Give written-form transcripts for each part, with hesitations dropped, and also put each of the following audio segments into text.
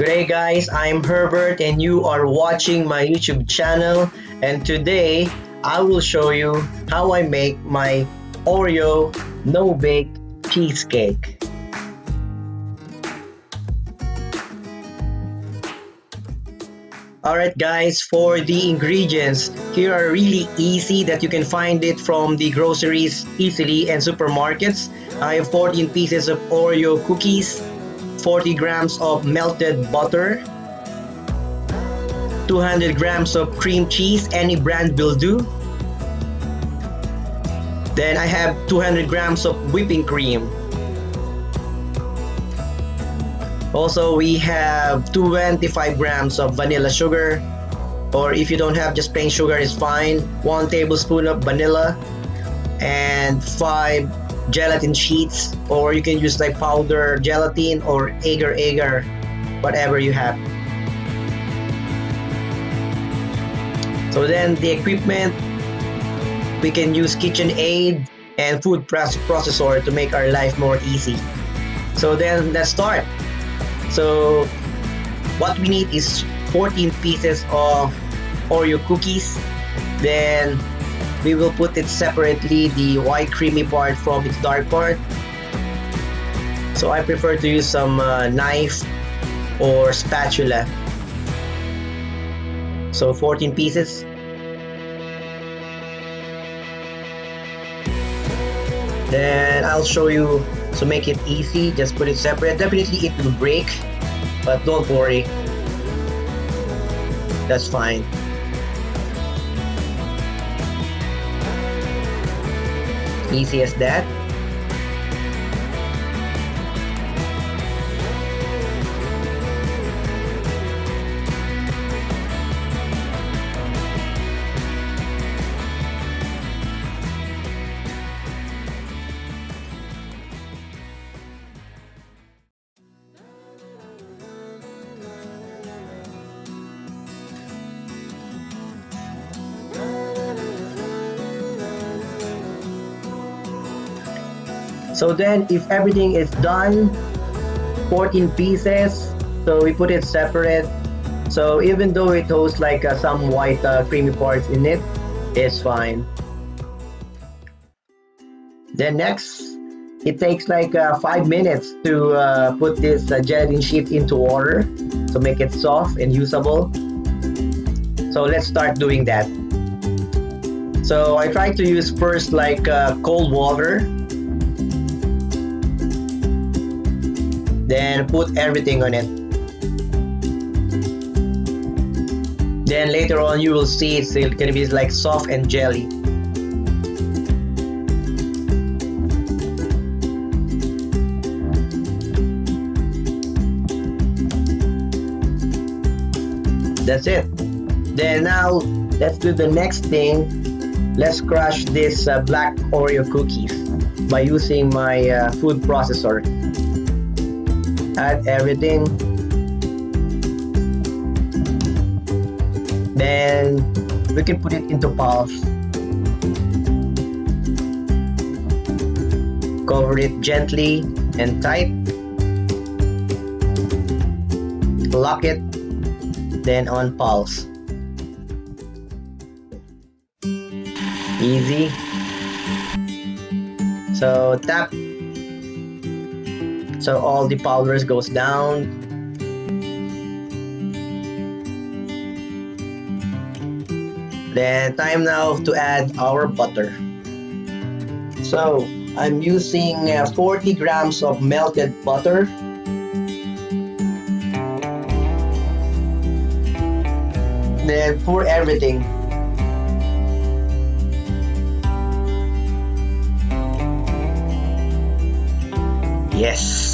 Good day guys, I'm Herbert and you are watching my YouTube channel, and today I will show you how I make my Oreo no-bake cheesecake. Alright guys, for the ingredients, here are really easy that you can find it from the groceries easily and supermarkets. I have 14 pieces of Oreo cookies, 40 grams of melted butter, 200 grams of cream cheese, any brand will do. Then I have 200 grams of whipping cream. Also, we have 25 grams of vanilla sugar, or if you don't have, just plain sugar is fine. 1 tablespoon of vanilla and 5 gelatin sheets, or you can use like powder gelatin or agar, whatever you have. So then the equipment, we can use KitchenAid and food processor to make our life more easy. So then let's start. So what we need is 14 pieces of Oreo cookies. Then we will put it separately, the white creamy part from its dark part. So I prefer to use some knife or spatula. So 14 pieces. Then I'll show you to make it easy. Just put it separate. Definitely it will break, but don't worry. That's fine. Easy as that. So then if everything is done, 14 pieces, so we put it separate. So even though it has like some white creamy parts in it, it's fine. Then next, it takes like 5 minutes to put this gelatin sheet into water to make it soft and usable. So let's start doing that. So I try to use first like cold water. Then put everything on it. Then later on you will see it's gonna be like soft and jelly. That's it. Then now let's do the next thing. Let's crush this black Oreo cookies by using my food processor. Add everything. Then we can put it into balls. Cover it gently and tight. Lock it. Then on pulse. Easy. So tap. So all the powders goes down. Then time now to add our butter. So I'm using 40 grams of melted butter. Then pour everything. Yes.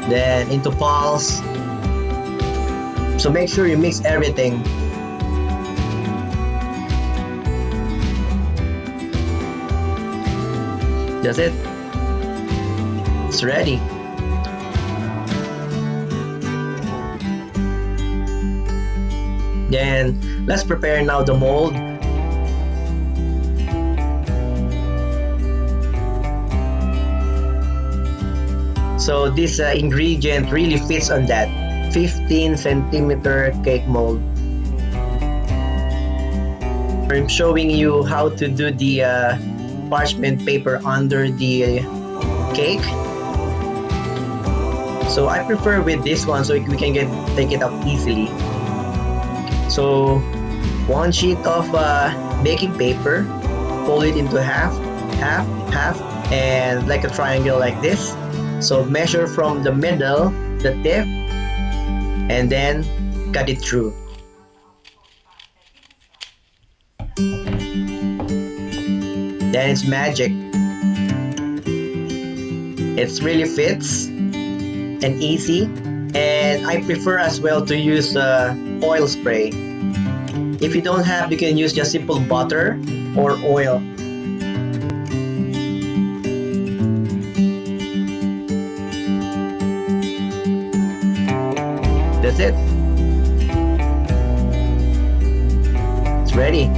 Then into balls. So make sure you mix everything. That's it. It's ready. Then let's prepare now the mold. So this ingredient really fits on that 15 centimeter cake mold. I'm showing you how to do the parchment paper under the cake. So I prefer with this one so we can take it up easily. So one sheet of baking paper, fold it into half, and like a triangle like this. So measure from the middle, the tip, and then cut it through. Then it's magic. It really fits and easy, and I prefer as well to use oil spray. If you don't have, you can use just simple butter or oil. That's it. It's ready.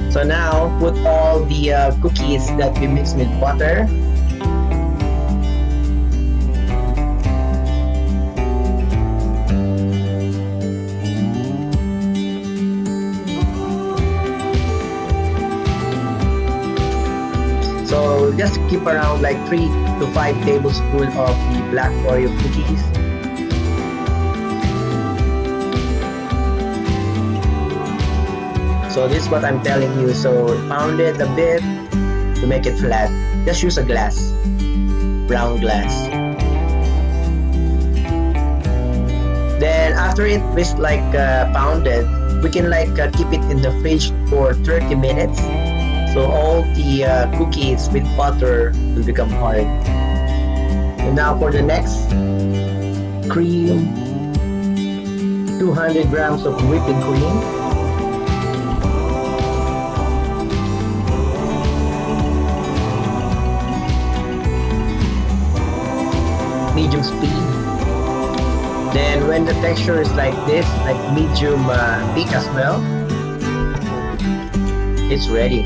So now put all the cookies that we mixed with butter. So just keep around like 3 to 5 tablespoons of the black Oreo cookies. So this is what I'm telling you. So pound it a bit to make it flat. Just use a glass, brown glass. Then after it is like pounded, we can like keep it in the fridge for 30 minutes. So all the cookies with butter will become hard. And now for the next, cream, 200 grams of whipping cream. Medium speed. Then when the texture is like this, like medium thick as well, it's ready.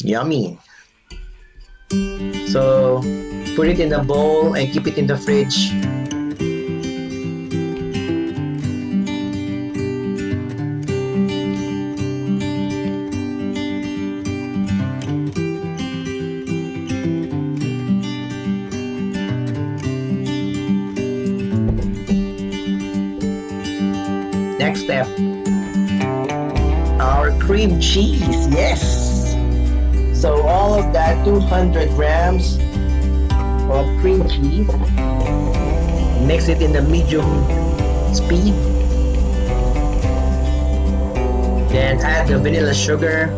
Yummy. So put it in a bowl and keep it in the fridge. Next step, our cream cheese. Yes. So all of that 200 grams of cream cheese, mix it in the medium speed. Then add the vanilla sugar.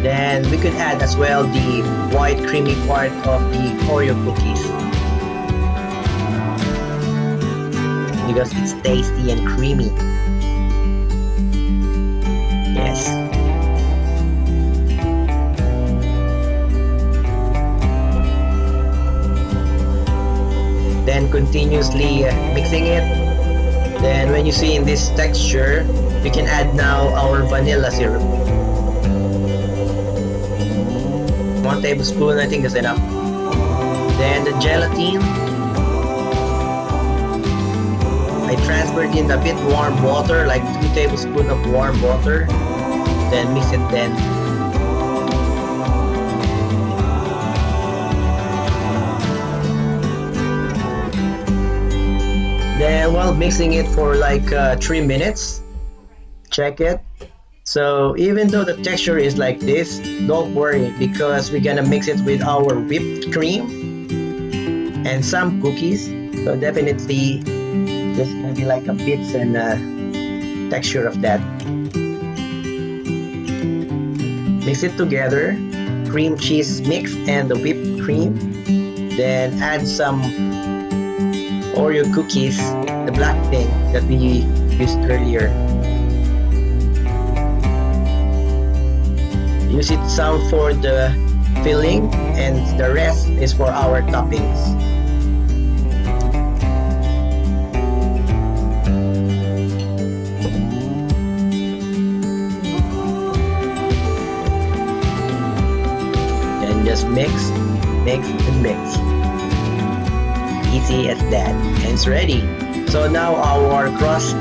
Then we could add as well the white creamy part of the Oreo cookies, because it's tasty and creamy. Yes. Then continuously mixing it. Then when you see in this texture, we can add now our vanilla syrup. 1 tablespoon, I think is enough. Then the gelatin, I transferred in a bit warm water, like 2 tablespoons of warm water. Then mix it then. Then while mixing it for like 3 minutes, check it. So even though the texture is like this, don't worry, because we're gonna mix it with our whipped cream and some cookies. So definitely there's gonna be like a bits and texture of that. Mix it together, cream cheese mix and the whipped cream. Then add some Oreo cookies, the black thing that we used earlier. Use it some for the filling. and the rest is for our toppings. And just mix, and mix. Easy as that, and it's ready. So now our crust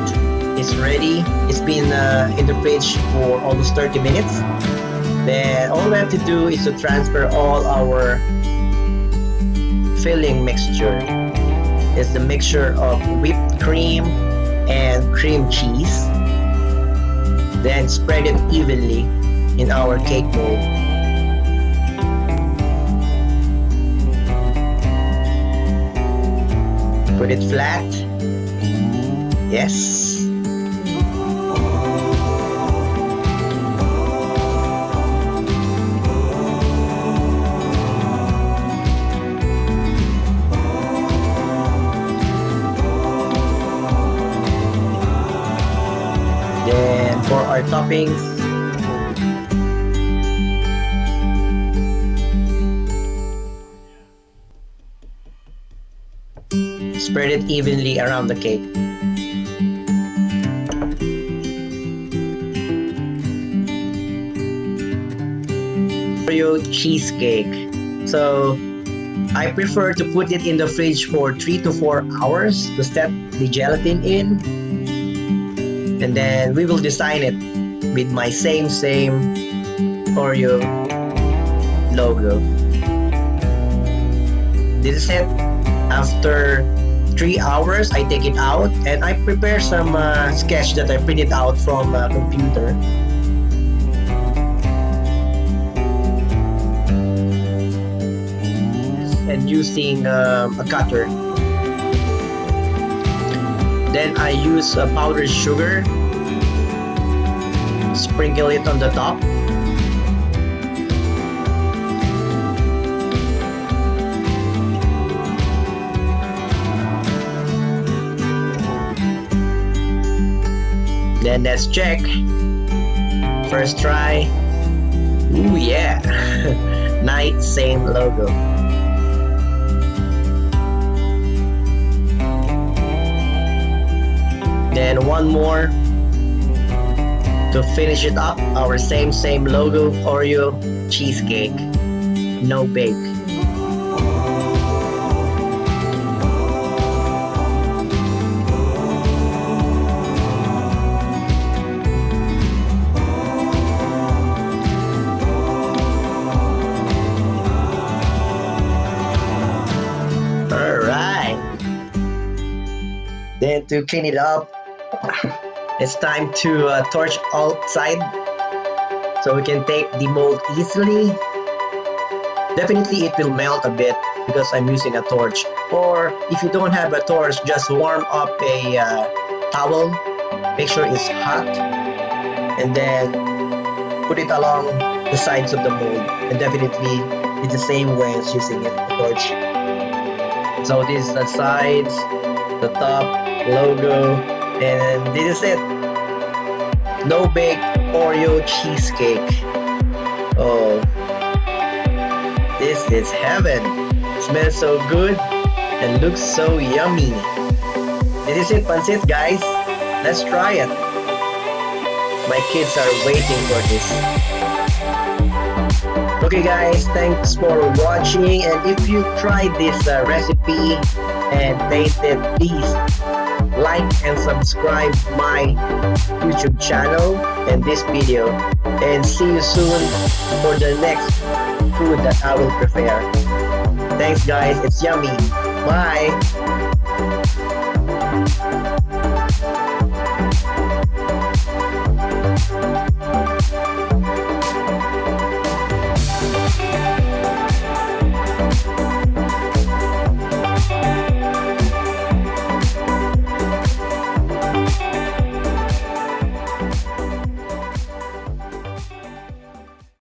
is ready. It's been in the fridge for almost 30 minutes. Then all we have to do is to transfer all our filling mixture. It's the mixture of whipped cream and cream cheese. Then spread it evenly in our cake mold. Put it flat. Yes. Then for our toppings, spread it evenly around the cake. Oreo cheesecake. So I prefer to put it in the fridge for 3 to 4 hours to set the gelatin in. And then we will design it with my same Oreo logo. This is it. After 3 hours, I take it out and I prepare some sketch that I printed out from a computer. And using a cutter. Then I use powdered sugar, sprinkle it on the top. Then let's check. First try. Ooh yeah, nice, same logo. Then one more to finish it up, our same logo, Oreo cheesecake, no bake. Alright, then to clean it up, it's time to torch outside so we can take the mold easily. Definitely it will melt a bit because I'm using a torch. Or if you don't have a torch, just warm up a towel. Make sure it's hot. And then put it along the sides of the mold. And definitely it's the same way as using a torch. So this is the sides, the top, logo. And this is it. No bake Oreo cheesecake. Oh, this is heaven. Smells so good and looks so yummy. This is it, pancit, guys. Let's try it. My kids are waiting for this. Okay guys, thanks for watching, and if you tried this recipe and tasted, please like and subscribe my YouTube channel and this video, and see you soon for the next food that I will prepare. Thanks guys, it's yummy. Bye.